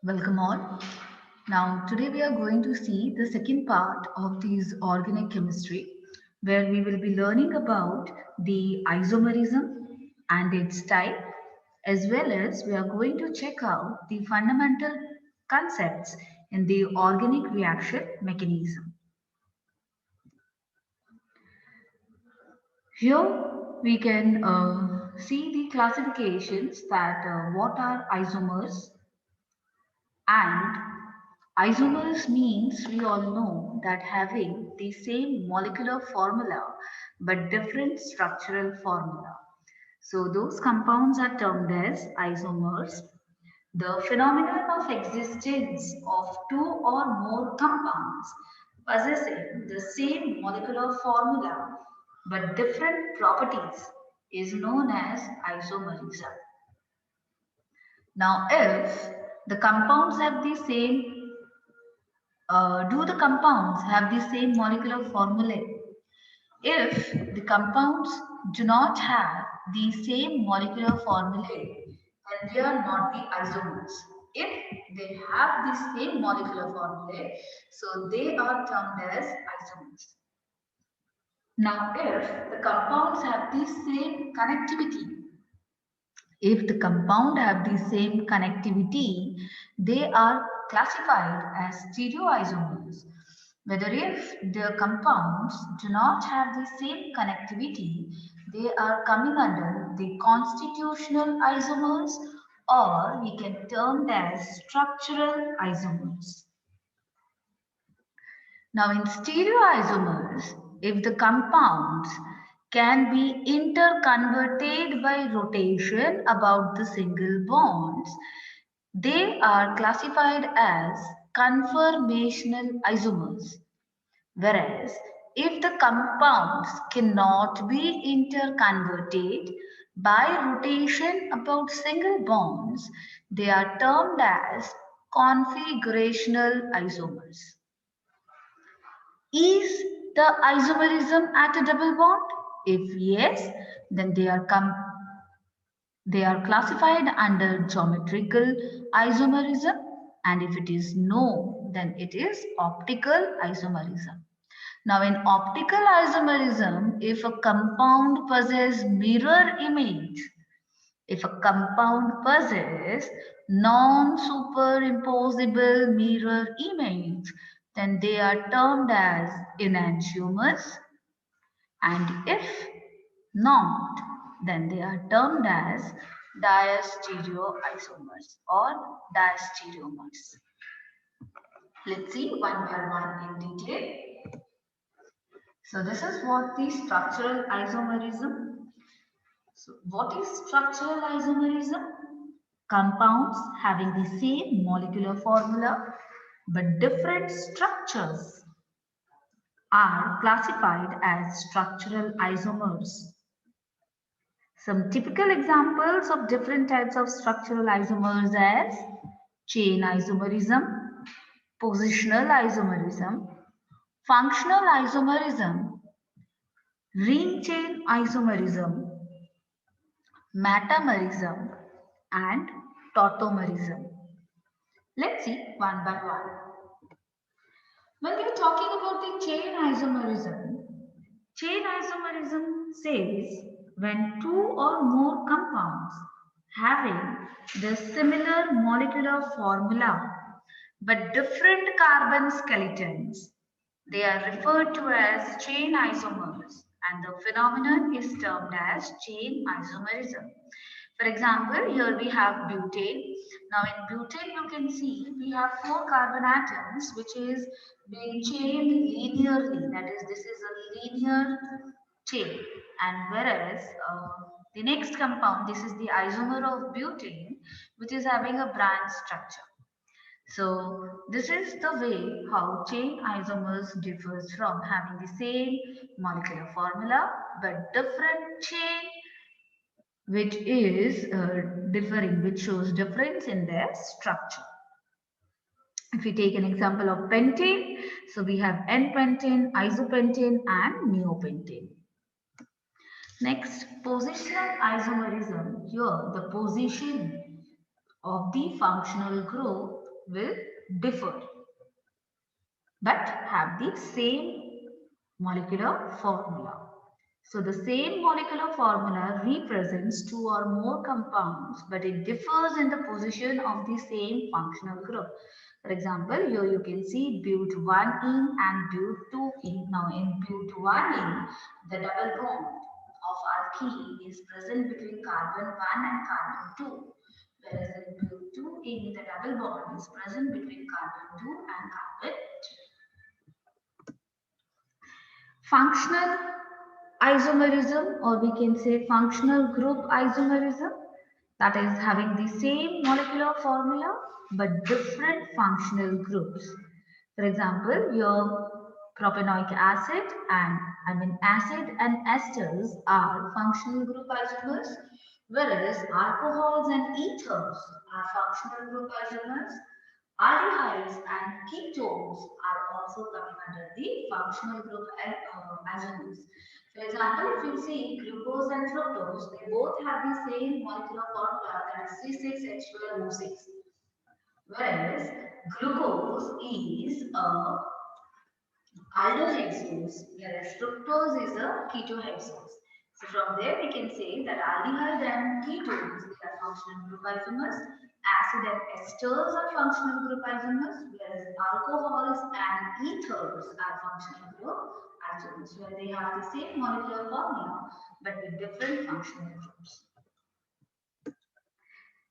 Welcome all. Now, today we are going to see the second part of this organic chemistry, where we will be learning about the isomerism and its type, as well as we are going to check out the fundamental concepts in the organic reaction mechanism. Here we can see the classifications that what are isomers, and isomers means we all know that having the same molecular formula but different structural formula. So those compounds are termed as isomers. The phenomenon of existence of two or more compounds possessing the same molecular formula but different properties is known as isomerism. Now, if the compounds have the same do the compounds have the same molecular formulae? If the compounds do not have the same molecular formulae, then they are not the isomers. If they have the same molecular formulae, so they are termed as isomers. Now, if the compounds have the same connectivity, if the compound have the same connectivity, they are classified as stereoisomers. Whether if the compounds do not have the same connectivity, they are coming under the constitutional isomers, or we can term as structural isomers. Now, in stereoisomers, if the compounds can be interconverted by rotation about the single bonds, they are classified as conformational isomers. Whereas, if the compounds cannot be interconverted by rotation about single bonds, they are termed as configurational isomers. Is the isomerism at a double bond? If yes, then they are classified under geometrical isomerism, and if it is no, then it is optical isomerism. Now, in optical isomerism, if a compound possesses mirror image, if a compound possesses non-superimposable mirror image, then they are termed as enantiomers, and if not, then they are termed as diastereoisomers or diastereomers. Let's see one by one in detail. So this is what the structural isomerism. So what is structural isomerism? Compounds having the same molecular formula but different structures are classified as structural isomers. Some typical examples of different types of structural isomers as chain isomerism, positional isomerism, functional isomerism, ring chain isomerism, metamerism, and tautomerism. Let's see one by one. When we are talking about the chain isomerism says when two or more compounds having the similar molecular formula but different carbon skeletons, they are referred to as chain isomers, and the phenomenon is termed as chain isomerism. For example, here we have butane. Now in butane you can see we have four carbon atoms which is being chained linearly. That is, this is a linear chain. And whereas the next compound, this is the isomer of butane, which is having a branch structure. So this is the way how chain isomers differs from having the same molecular formula but different chain, which is differing, which shows difference in their structure. If we take an example of pentane, so we have N-pentane, isopentane and neopentane. Next, positional isomerism. Here, the position of the functional group will differ but have the same molecular formula. So the same molecular formula represents two or more compounds, but it differs in the position of the same functional group. For example, here you can see but1ene and but2ene. Now in but1ene, the double bond of alkene is present between carbon 1 and carbon 2. Whereas in but2ene, the double bond is present between carbon 2 and carbon 2. Functional isomerism, or we can say functional group isomerism, that is having the same molecular formula but different functional groups. For example, your propanoic acid and acid and esters are functional group isomers, whereas alcohols and ethers are functional group isomers. Aldehydes and ketones are also coming under the functional group isomers. For example, if you see glucose and fructose, they both have the same molecular formula, that is C6H12O6. Whereas glucose is a aldohexose, whereas fructose is a ketohexose. So from there we can say that aldehyde and ketones are functional group isomers, acid and esters are functional group isomers, whereas alcohols and ethers are functional group isomers, where they have the same molecular formula but with different functional groups.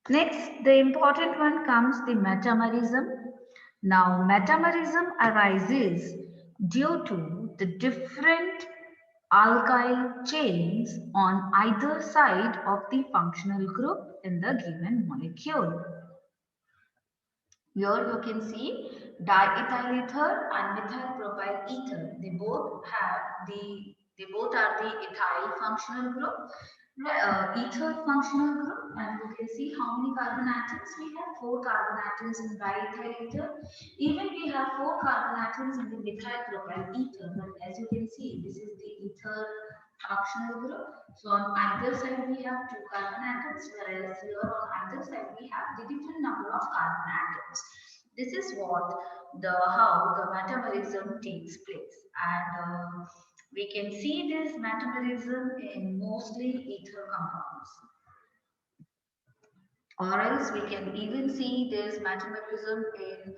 Next, the important one comes the metamerism. Now, metamerism arises due to the different alkyl chains on either side of the functional group in the given molecule. Here you can see diethyl ether and methyl propyl ether. They both are the ethyl functional group, ether functional group, and you can see how many carbon atoms we have. 4 carbon atoms in diethyl ether. Even we have 4 carbon atoms in the methyl propyl ether. But as you can see, this is the ether functional group. So on either side we have 2 carbon atoms, whereas here on either side we have the different number of carbon atoms. This is what how the metamerism takes place, and we can see this metamerism in mostly ether compounds, or else we can even see this metamerism in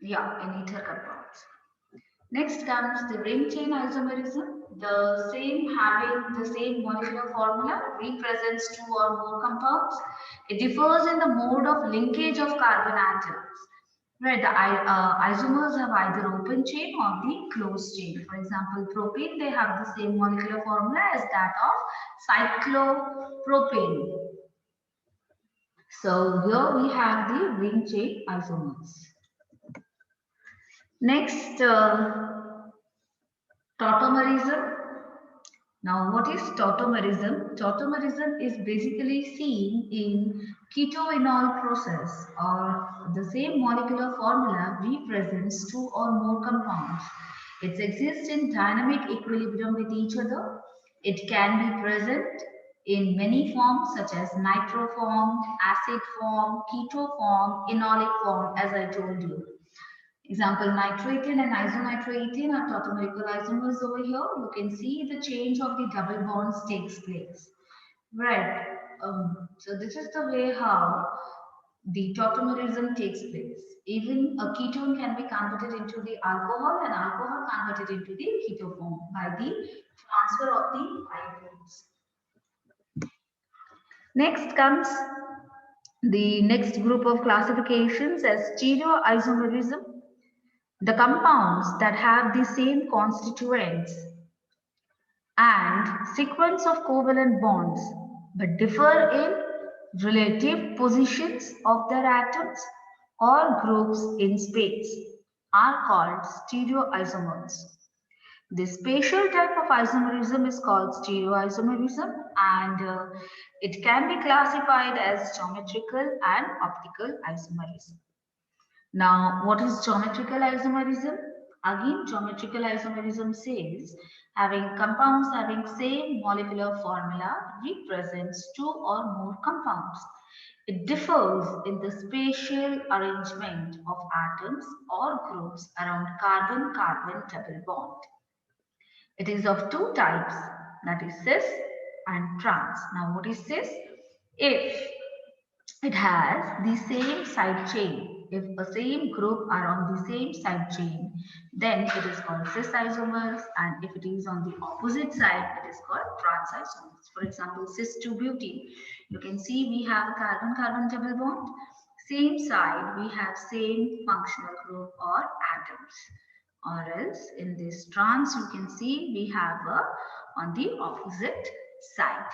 in ether compounds. Next comes the ring chain isomerism. The same having the same molecular formula represents two or more compounds. It differs in the mode of linkage of carbon atoms. Right, the isomers have either open chain or the closed chain. For example, propane, they have the same molecular formula as that of cyclopropane. So here we have the ring chain isomers. Next, tautomerism. Now, what is tautomerism? Tautomerism is basically seen in ketoenol process, or the same molecular formula represents two or more compounds. It exists in dynamic equilibrium with each other. It can be present in many forms such as nitro form, acid form, keto form, enolic form, as I told you. Example, nitroethane and isonitroethane are tautomerical isomers over here. You can see the change of the double bonds takes place. Right. So this is the way how the tautomerism takes place. Even a ketone can be converted into the alcohol and alcohol converted into the keto form by the transfer of the ions. Next comes the next group of classifications as stereoisomerism. The compounds that have the same constituents and sequence of covalent bonds but differ in relative positions of their atoms or groups in space are called stereoisomers. The spatial type of isomerism is called stereoisomerism, and it can be classified as geometrical and optical isomerism. Now, what is geometrical isomerism? Again, geometrical isomerism says Having compounds having same molecular formula represents two or more compounds. It differs in the spatial arrangement of atoms or groups around carbon-carbon double bond. It is of two types, that is cis and trans. Now what is cis? If it has the same side chain. If a same group are on the same side chain, then it is called cis isomers, and if it is on the opposite side, it is called trans isomers. For example, cis 2 butene. You can see we have a carbon-carbon double bond. Same side, we have same functional group or atoms. Or else in this trans, you can see we have a on the opposite side.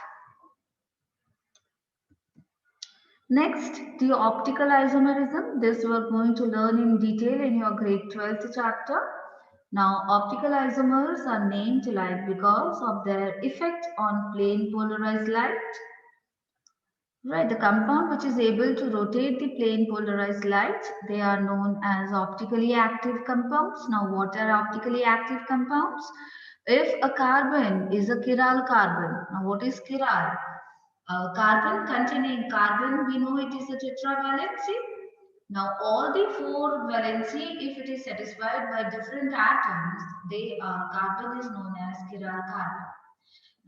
Next, the optical isomerism. This we are going to learn in detail in your grade 12th chapter. Now, optical isomers are named like because of their effect on plane polarized light. Right, the compound which is able to rotate the plane polarized light, they are known as optically active compounds. Now, what are optically active compounds? If a carbon is a chiral carbon, now what is chiral? Carbon containing carbon, we know it is a tetravalency. Now, all the four valency, if it is satisfied by different atoms, they are carbon is known as chiral carbon.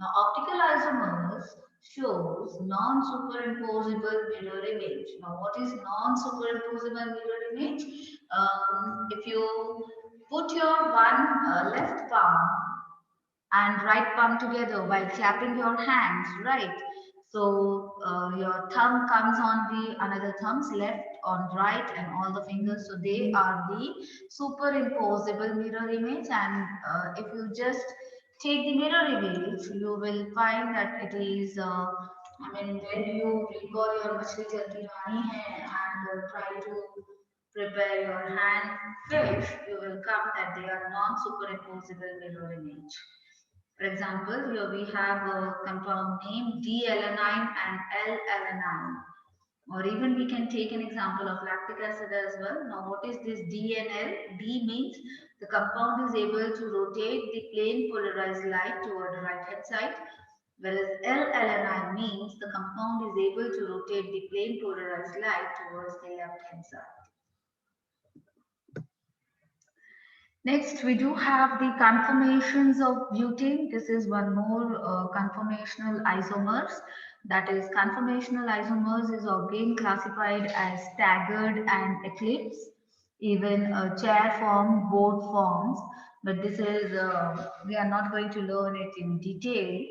Now, optical isomers shows non-superimposable mirror image. Now, what is non-superimposable mirror image? If you put your one left palm and right palm together while clapping your hands, right? So your thumb comes on the another thumb's left on right and all the fingers. So they are the superimposable mirror image. And if you just take the mirror image, you will find that it is, I mean, when you recall your machli jaldi rani hai and try to prepare your hand fish, you will come that they are non-superimposable mirror image. For example, here we have a compound name D-alanine and L-alanine. Or even we can take an example of lactic acid as well. Now, what is this D and L? D means the compound is able to rotate the plane polarized light toward the right hand side, whereas L-alanine means the compound is able to rotate the plane polarized light towards the left hand side. Next, we do have the conformations of butane. This is one more conformational isomers. That is, conformational isomers is again classified as staggered and eclipse, even chair form, board forms. But this is, we are not going to learn it in detail.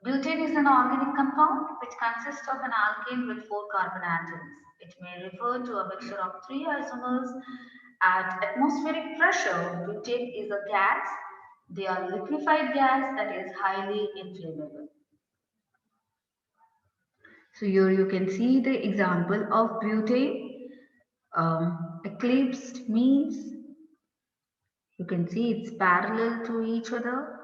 Butane is an organic compound which consists of an alkane with four carbon atoms. It may refer to a mixture of three isomers. At atmospheric pressure, butane is a gas. They are liquefied gas that is highly inflammable. So here you can see the example of butane. Eclipsed means you can see it's parallel to each other.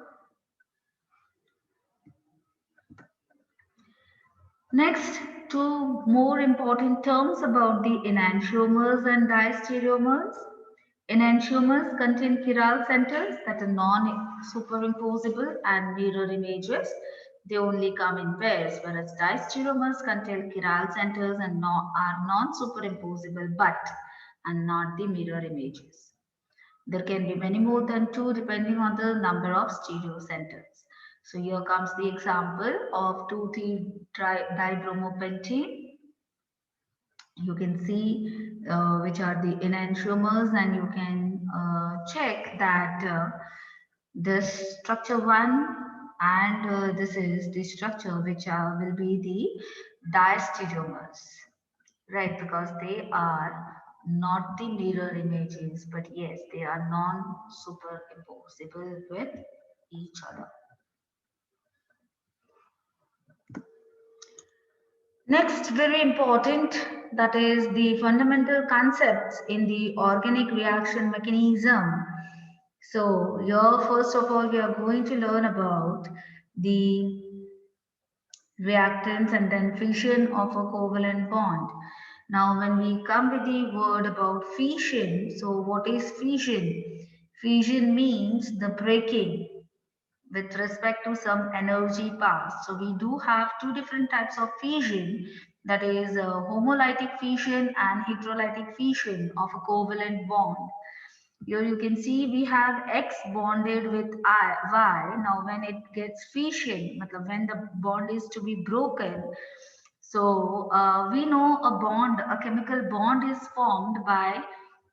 Next, two more important terms about the enantiomers and diastereomers. Enantiomers contain chiral centers that are non-superimposable and mirror images. They only come in pairs, whereas diastereomers contain chiral centers and are non-superimposable but and not the mirror images. There can be many more than two depending on the number of stereo centers. So here comes the example of 2,3-dibromopentane. You can see which are the enantiomers, and you can check that this structure 1 and this is the structure which will be the diastereomers, right? Because they are not the mirror images, but yes, they are non-superimposable with each other. Next, very important, that is the fundamental concepts in the organic reaction mechanism. So here, first of all, we are going to learn about the reactants and then fission of a covalent bond. Now, when we come with the word about fission, so what is fission? Fission means the breaking. with respect to some energy passed. So we do have two different types of fission, that is homolytic fission and heterolytic fission of a covalent bond. Here you can see we have X bonded with Y. Now when it gets fission, when the bond is to be broken, so we know a chemical bond is formed by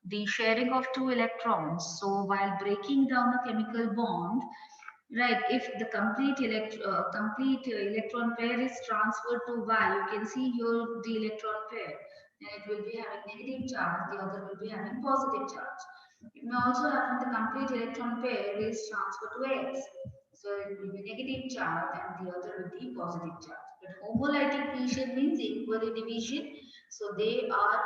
the sharing of two electrons. So while breaking down a chemical bond, right, if the complete electron pair is transferred to Y, you can see here the electron pair, and it will be having negative charge, the other will be having positive charge. It may also happen the complete electron pair is transferred to X, so it will be negative charge and the other will be positive charge. But homolytic fission means equal division, so they are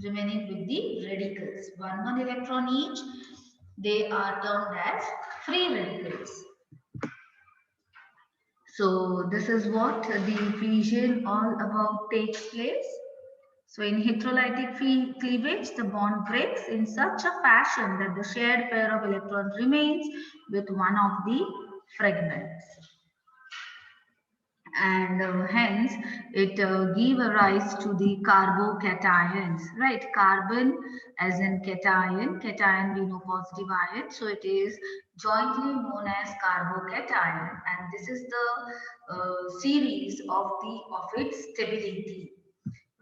remaining with the radicals, one electron each. They are termed as free radicals. So this is what the fission all about takes place. So in heterolytic cleavage, the bond breaks in such a fashion that the shared pair of electrons remains with one of the fragments. And hence it give a rise to the carbocations, right? Carbon as in cation we know positive ion, so it is jointly known as carbocation, and this is the series of its stability.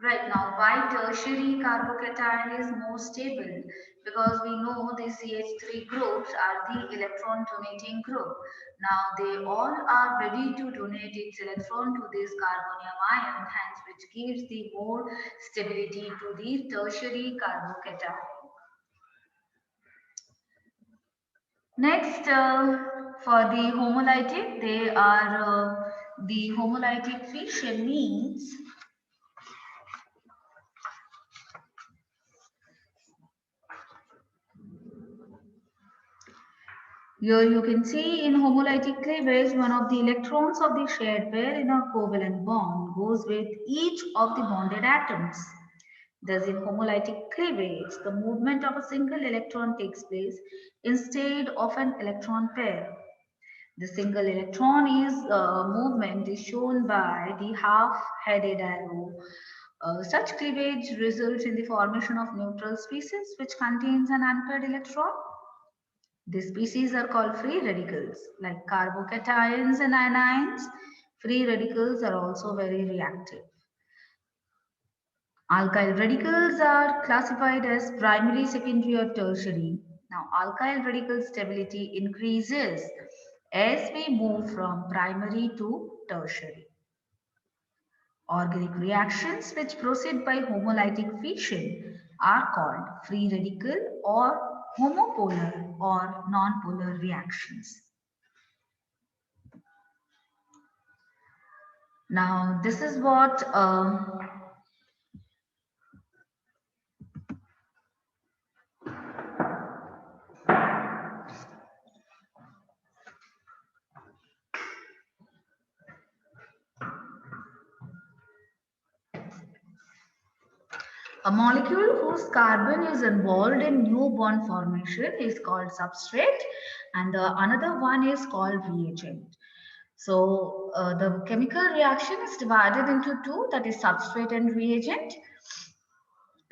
Right now, why tertiary carbocation is more stable? Because we know the CH3 groups are the electron donating group. Now, they all are ready to donate its electron to this carbonium ion, hence which gives the more stability to the tertiary carbocation. Next, for the homolytic, the homolytic fission means here you can see in homolytic cleavage, one of the electrons of the shared pair in a covalent bond goes with each of the bonded atoms. Thus, in homolytic cleavage, the movement of a single electron takes place instead of an electron pair. The single electron movement is shown by the half-headed arrow. Such cleavage results in the formation of neutral species which contains an unpaired electron. These species are called free radicals. Like carbocations and anions, free radicals are also very reactive. Alkyl radicals are classified as primary, secondary, or tertiary. Now, alkyl radical stability increases as we move from primary to tertiary. Organic reactions which proceed by homolytic fission are called free radical or homopolar or nonpolar reactions. Now, this is what a molecule whose carbon is involved in new bond formation is called substrate, and another one is called reagent. So the chemical reaction is divided into two, that is substrate and reagent.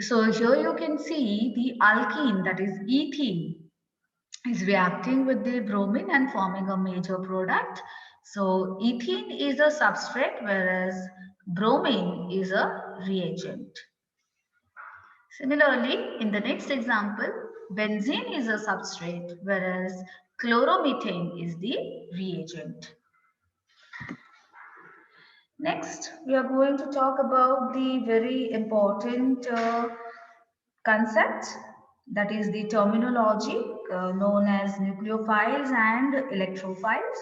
So here you can see the alkene, that is ethene, is reacting with the bromine and forming a major product. So ethene is a substrate, whereas bromine is a reagent. Similarly, in the next example, benzene is a substrate, whereas chloromethane is the reagent. Next, we are going to talk about the very important concept, that is the terminology known as nucleophiles and electrophiles.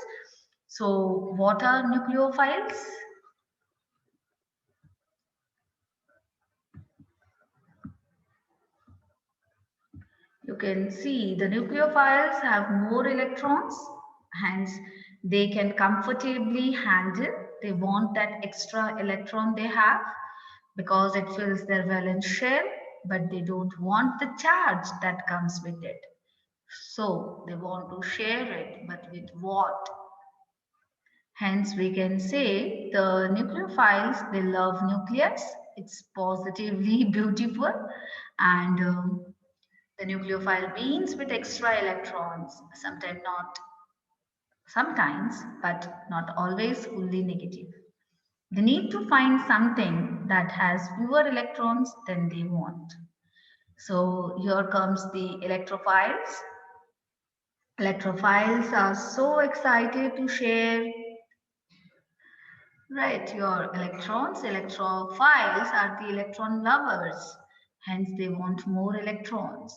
So, what are nucleophiles? You can see the nucleophiles have more electrons, hence they can comfortably handle. They want that extra electron they have because it fills their valence shell, but they don't want the charge that comes with it. So they want to share it, but with what? Hence, we can say the nucleophiles, they love nucleus. It's positively beautiful. And the nucleophile beings with extra electrons, sometimes, but not always fully negative. They need to find something that has fewer electrons than they want. So here comes the electrophiles. Electrophiles are so excited to share. Right, your electrons, electrophiles are the electron lovers. Hence, they want more electrons.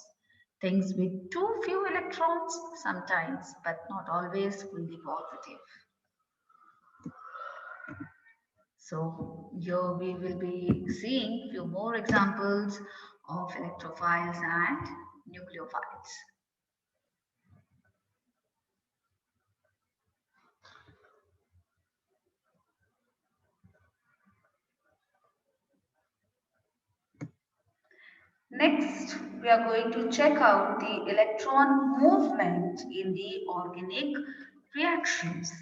Things with too few electrons, sometimes, but not always fully positive. So, here we will be seeing few more examples of electrophiles and nucleophiles. Next, we are going to check out the electron movement in the organic reactions.